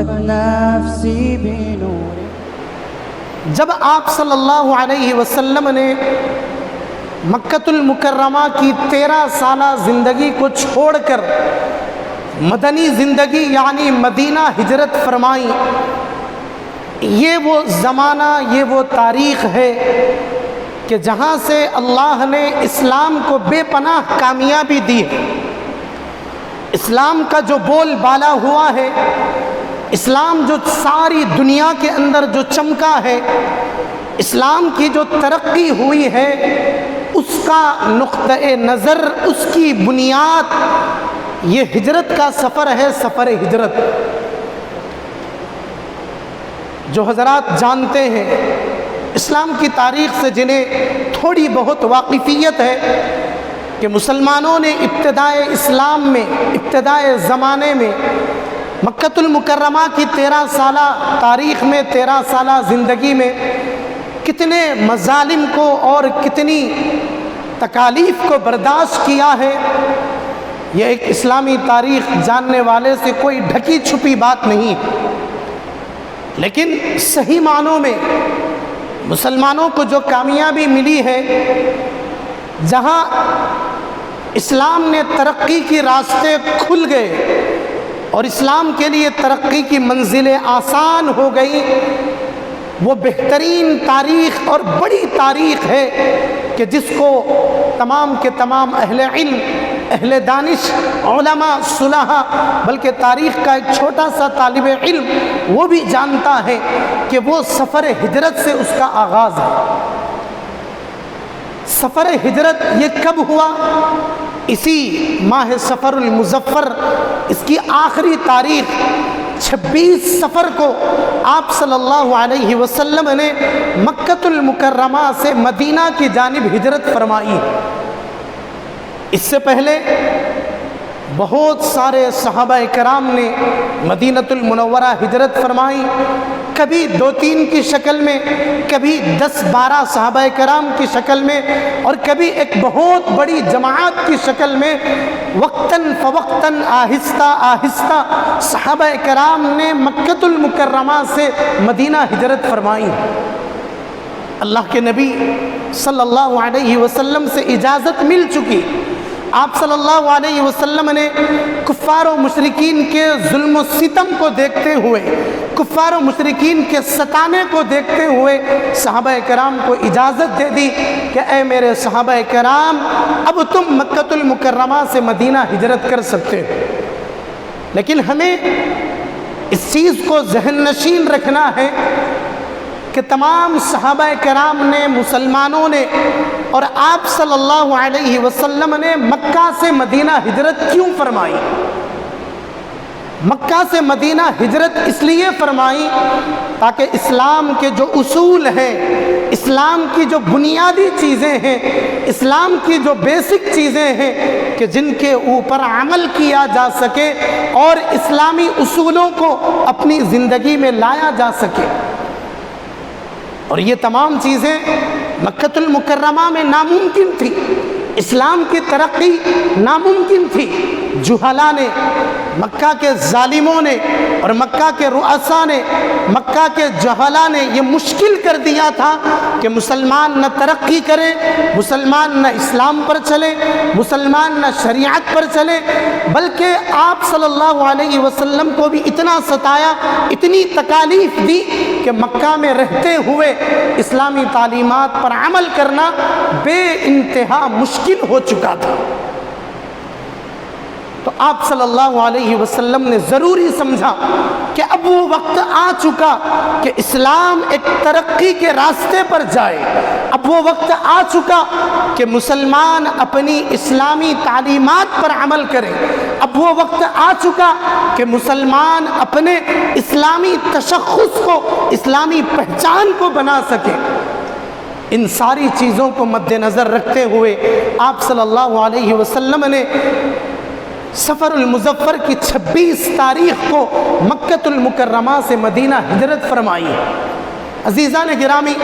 ضاقت نفسی بنور. جب آپ صلی اللہ علیہ وسلم نے مکۃ المکرمہ کی 13 سالہ زندگی کو چھوڑ کر مدنی زندگی یعنی مدینہ ہجرت فرمائی، یہ وہ زمانہ، یہ وہ تاریخ ہے کہ جہاں سے اللہ نے اسلام کو بے پناہ کامیابی دی ہے. اسلام کا جو بول بالا ہوا ہے، اسلام جو ساری دنیا کے اندر جو چمکا ہے، اسلام کی جو ترقی ہوئی ہے، اس کا نقطۂ نظر، اس کی بنیاد یہ ہجرت کا سفر ہے، سفر ہجرت. جو حضرات جانتے ہیں اسلام کی تاریخ سے، جنہیں تھوڑی بہت واقفیت ہے، کہ مسلمانوں نے ابتدائے اسلام میں، ابتدائے زمانے میں مکۃ المکرمہ کی 13 سالہ تاریخ میں، 13 سالہ زندگی میں کتنے مظالم کو اور کتنی تکالیف کو برداشت کیا ہے. یہ ایک اسلامی تاریخ جاننے والے سے کوئی ڈھکی چھپی بات نہیں. لیکن صحیح معنوں میں مسلمانوں کو جو کامیابی ملی ہے، جہاں اسلام نے ترقی کی راستے کھل گئے اور اسلام کے لیے ترقی کی منزلیں آسان ہو گئی، وہ بہترین تاریخ اور بڑی تاریخ ہے کہ جس کو تمام کے تمام اہل علم، اہل دانش، علماء، صلحاء، بلکہ تاریخ کا ایک چھوٹا سا طالب علم وہ بھی جانتا ہے کہ وہ سفر ہجرت سے اس کا آغاز ہے. سفر ہجرت یہ کب ہوا؟ اسی ماہ سفر المظفر، اس کی آخری تاریخ 26 سفر کو آپ صلی اللہ علیہ وسلم نے مکۃ المکرمہ سے مدینہ کی جانب ہجرت فرمائی. اس سے پہلے بہت سارے صحابہ کرام نے مدینۃ المنورہ ہجرت فرمائی، کبھی 2-3 کی شکل میں، کبھی 10-12 صحابہ کرام کی شکل میں، اور کبھی ایک بہت بڑی جماعت کی شکل میں. وقتاً فوقتاً، آہستہ آہستہ صحابہ کرام نے مکۃ المکرمہ سے مدینہ ہجرت فرمائی. اللہ کے نبی صلی اللہ علیہ وسلم سے اجازت مل چکی. آپ صلی اللہ علیہ وسلم نے کفار و مشرکین کے ظلم و ستم کو دیکھتے ہوئے، کفار و مشرکین کے ستانے کو دیکھتے ہوئے صحابہ کرام کو اجازت دے دی کہ اے میرے صحابہ کرام، اب تم مکۃ المکرمہ سے مدینہ ہجرت کر سکتے ہو. لیکن ہمیں اس چیز کو ذہن نشین رکھنا ہے کہ تمام صحابہ کرام نے، مسلمانوں نے اور آپ صلی اللہ علیہ وسلم نے مکہ سے مدینہ ہجرت کیوں فرمائی؟ مکہ سے مدینہ ہجرت اس لیے فرمائی تاکہ اسلام کے جو اصول ہیں، اسلام کی جو بنیادی چیزیں ہیں، اسلام کی جو بیسک چیزیں ہیں کہ جن کے اوپر عمل کیا جا سکے اور اسلامی اصولوں کو اپنی زندگی میں لایا جا سکے. اور یہ تمام چیزیں مکۃ المکرمہ میں ناممکن تھی. اسلام کی ترقی ناممکن تھی. جہلا نے، مکہ کے ظالموں نے اور مکہ کے رؤساء نے، مکہ کے جہلا نے یہ مشکل کر دیا تھا کہ مسلمان نہ ترقی کرے، مسلمان نہ اسلام پر چلے، مسلمان نہ شریعت پر چلے، بلکہ آپ صلی اللہ علیہ وسلم کو بھی اتنا ستایا، اتنی تکالیف دی کہ مکہ میں رہتے ہوئے اسلامی تعلیمات پر عمل کرنا بے انتہا مشکل ہو چکا تھا. تو آپ صلی اللہ علیہ وسلم نے ضروری سمجھا کہ اب وہ وقت آ چکا کہ اسلام ایک ترقی کے راستے پر جائے. اب وہ وقت آ چکا کہ مسلمان اپنی اسلامی تعلیمات پر عمل کرے. اب وہ وقت آ چکا کہ مسلمان اپنے اسلامی تشخص کو، اسلامی پہچان کو بنا سکے. ان ساری چیزوں کو مد نظر رکھتے ہوئے آپ صلی اللہ علیہ وسلم نے سفر المظفر کی 26 تاریخ کو مکۃ المکرمہ سے مدینہ ہجرت فرمائی. عزیزان گرامی،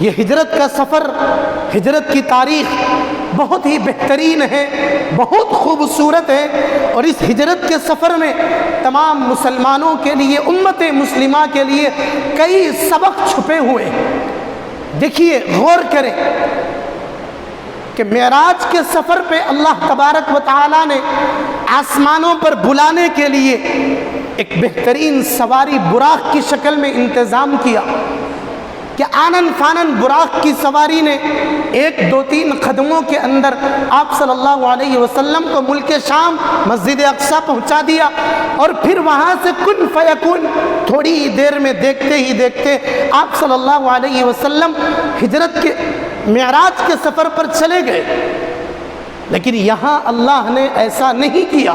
یہ ہجرت کا سفر، ہجرت کی تاریخ بہت ہی بہترین ہے، بہت خوبصورت ہے، اور اس ہجرت کے سفر میں تمام مسلمانوں کے لیے، امت مسلمہ کے لیے کئی سبق چھپے ہوئے ہیں۔ دیکھیے، غور کریں کہ معراج کے سفر پہ اللہ تبارک و تعالیٰ نے آسمانوں پر بلانے کے لیے ایک بہترین سواری براق کی شکل میں انتظام کیا کہ آنن فانن براق کی سواری نے 1 2 3 قدموں کے اندر آپ صلی اللہ علیہ وسلم کو ملک شام مسجد اقصی پہنچا دیا، اور پھر وہاں سے کن فیکون تھوڑی ہی دیر میں دیکھتے ہی دیکھتے آپ صلی اللہ علیہ وسلم ہجرت کے معراج کے سفر پر چلے گئے۔ لیکن یہاں اللہ نے ایسا نہیں کیا۔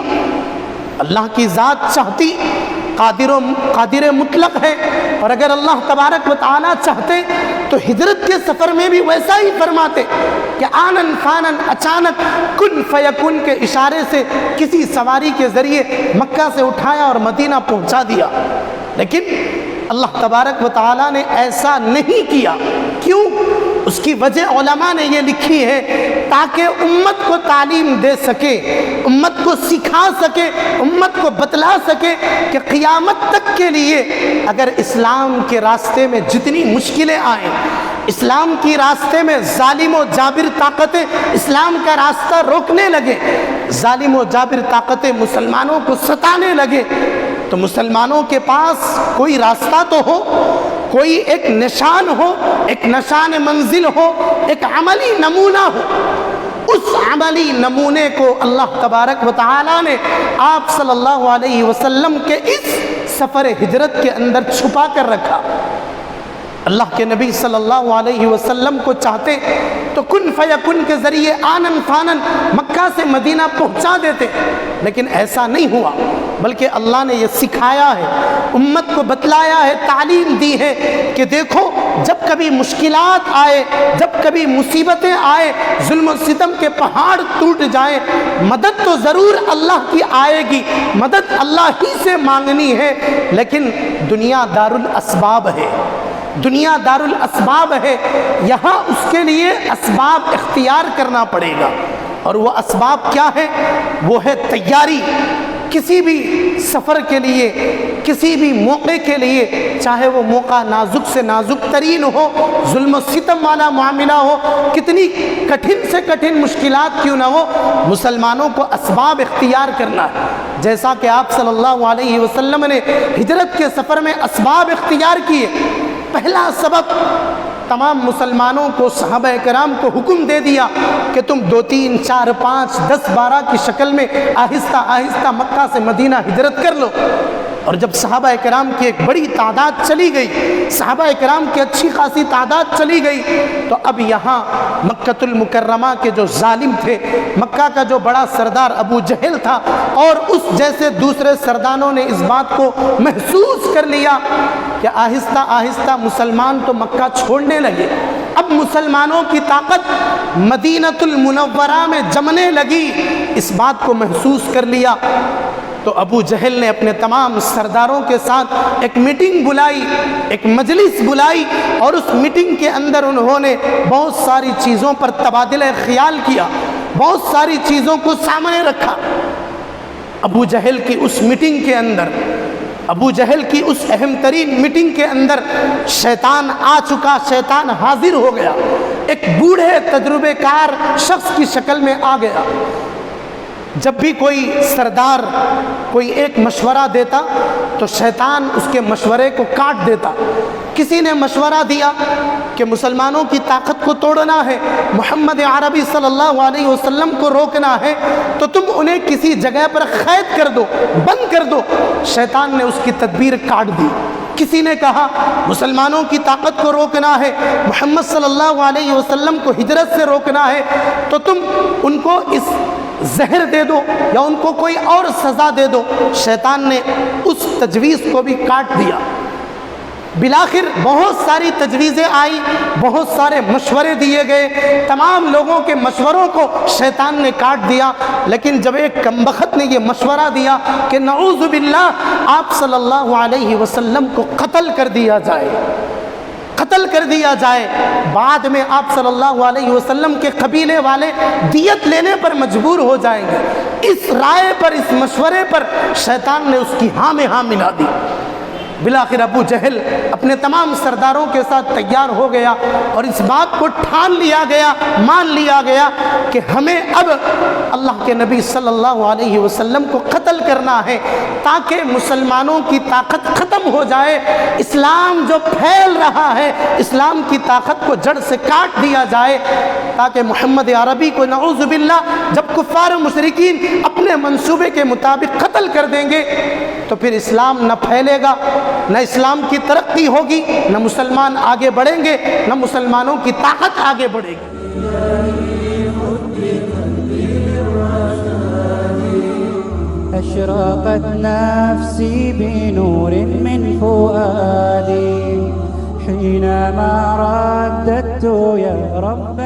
اللہ کی ذات چاہتی قادر مطلق ہے، اور اگر اللہ تبارک و تعالیٰ چاہتے تو ہجرت کے سفر میں بھی ویسا ہی فرماتے کہ آنن فانن اچانک کن فیکن کے اشارے سے کسی سواری کے ذریعے مکہ سے اٹھایا اور مدینہ پہنچا دیا۔ لیکن اللہ تبارک و تعالیٰ نے ایسا نہیں کیا۔ کیوں؟ اس کی وجہ علماء نے یہ لکھی ہے تاکہ امت کو تعلیم دے سکے، امت کو سکھا سکے، امت کو بتلا سکے کہ قیامت تک کے لیے اگر اسلام کے راستے میں جتنی مشکلیں آئیں، اسلام کی راستے میں ظالم و جابر طاقتیں اسلام کا راستہ روکنے لگے، ظالم و جابر طاقتیں مسلمانوں کو ستانے لگے، تو مسلمانوں کے پاس کوئی راستہ تو ہو، کوئی ایک نشان ہو، ایک نشان منزل ہو، ایک عملی نمونہ ہو۔ اس عملی نمونے کو اللہ تبارک و تعالیٰ نے آپ صلی اللہ علیہ وسلم کے اس سفر ہجرت کے اندر چھپا کر رکھا۔ اللہ کے نبی صلی اللہ علیہ وسلم کو چاہتے تو کن فیکن کے ذریعے آنن فانن مکہ سے مدینہ پہنچا دیتے، لیکن ایسا نہیں ہوا، بلکہ اللہ نے یہ سکھایا ہے، امت کو بتلایا ہے، تعلیم دی ہے کہ دیکھو جب کبھی مشکلات آئے، جب کبھی مصیبتیں آئے، ظلم و ستم کے پہاڑ ٹوٹ جائیں، مدد تو ضرور اللہ کی آئے گی، مدد اللہ ہی سے مانگنی ہے، لیکن دنیا دار الاسباب ہے، دنیا دار الاسباب ہے، یہاں اس کے لیے اسباب اختیار کرنا پڑے گا، اور وہ اسباب کیا ہے؟ وہ ہے تیاری۔ کسی بھی سفر کے لیے، کسی بھی موقع کے لیے، چاہے وہ موقع نازک سے نازک ترین ہو، ظلم و ستم والا معاملہ ہو، کتنی کٹھن سے کٹھن مشکلات کیوں نہ ہو، مسلمانوں کو اسباب اختیار کرنا ہے۔ جیسا کہ آپ صلی اللہ علیہ وسلم نے ہجرت کے سفر میں اسباب اختیار کیے۔ پہلا سبب، تمام مسلمانوں کو، صحابہ کرام کو حکم دے دیا کہ تم 2 3 4 5 10 12 کی شکل میں آہستہ آہستہ مکہ سے مدینہ ہجرت کر لو۔ اور جب صحابہ کرام کی ایک بڑی تعداد چلی گئی، صحابہ کرام کی اچھی خاصی تعداد چلی گئی، تو اب یہاں مکۃ المکرمہ کے جو ظالم تھے، مکہ کا جو بڑا سردار ابو جہل تھا، اور اس جیسے دوسرے سرداروں نے اس بات کو محسوس کر لیا کہ آہستہ آہستہ مسلمان تو مکہ چھوڑنے لگے، اب مسلمانوں کی طاقت مدینۃ المنورہ میں جمنے لگی، اس بات کو محسوس کر لیا، تو ابو جہل نے اپنے تمام سرداروں کے ساتھ ایک میٹنگ بلائی، ایک مجلس بلائی، اور اس میٹنگ کے اندر انہوں نے بہت ساری چیزوں پر تبادلہ خیال کیا، بہت ساری چیزوں کو سامنے رکھا۔ ابو جہل کی اس میٹنگ کے اندر، ابو جہل کی اس اہم ترین میٹنگ کے اندر شیطان آ چکا، شیطان حاضر ہو گیا، ایک بوڑھے تجربے کار شخص کی شکل میں آ گیا۔ جب بھی کوئی سردار کوئی ایک مشورہ دیتا تو شیطان اس کے مشورے کو کاٹ دیتا۔ کسی نے مشورہ دیا کہ مسلمانوں کی طاقت کو توڑنا ہے، محمد عربی صلی اللہ علیہ وسلم کو روکنا ہے، تو تم انہیں کسی جگہ پر قید کر دو، بند کر دو۔ شیطان نے اس کی تدبیر کاٹ دی۔ کسی نے کہا مسلمانوں کی طاقت کو روکنا ہے، محمد صلی اللہ علیہ وسلم کو ہجرت سے روکنا ہے، تو تم ان کو اس زہر دے دو یا ان کو کوئی اور سزا دے دو۔ شیطان نے اس تجویز کو بھی کاٹ دیا۔ بالآخر بہت ساری تجویزیں آئی، بہت سارے مشورے دیے گئے، تمام لوگوں کے مشوروں کو شیطان نے کاٹ دیا، لیکن جب ایک کمبخت نے یہ مشورہ دیا کہ نعوذ باللہ آپ صلی اللہ علیہ وسلم کو قتل کر دیا جائے، قتل کر دیا جائے. بعد میں آپ صلی اللہ علیہ وسلم کے قبیلے والے دیت لینے پر مجبور ہو جائیں گے. اس رائے پر, اس مشورے پر شیطان نے اس کی ہاں میں ہاں ملا دی. بالآخر ابو جہل اپنے تمام سرداروں کے ساتھ تیار ہو گیا اور اس بات کو ٹھان لیا گیا, مان لیا گیا کہ ہمیں اب اللہ کے نبی صلی اللہ علیہ وسلم کو قتل کرنا ہے تاکہ مسلمانوں کی طاقت ختم ہو جائے. اسلام جو پھیل رہا ہے, اسلام کی طاقت کو جڑ سے کاٹ دیا جائے تاکہ محمد عربی کو نعوذ باللہ جب کفار و مشرکین اپنے منصوبے کے مطابق قتل کر دیں گے تو پھر اسلام نہ پھیلے گا, نہ اسلام کی ترقی ہوگی, نہ مسلمان آگے بڑھیں گے, نہ مسلمانوں کی طاقت آگے بڑھے گی. أشرقت نفسي بنور من فؤادي حينما رددت يا رب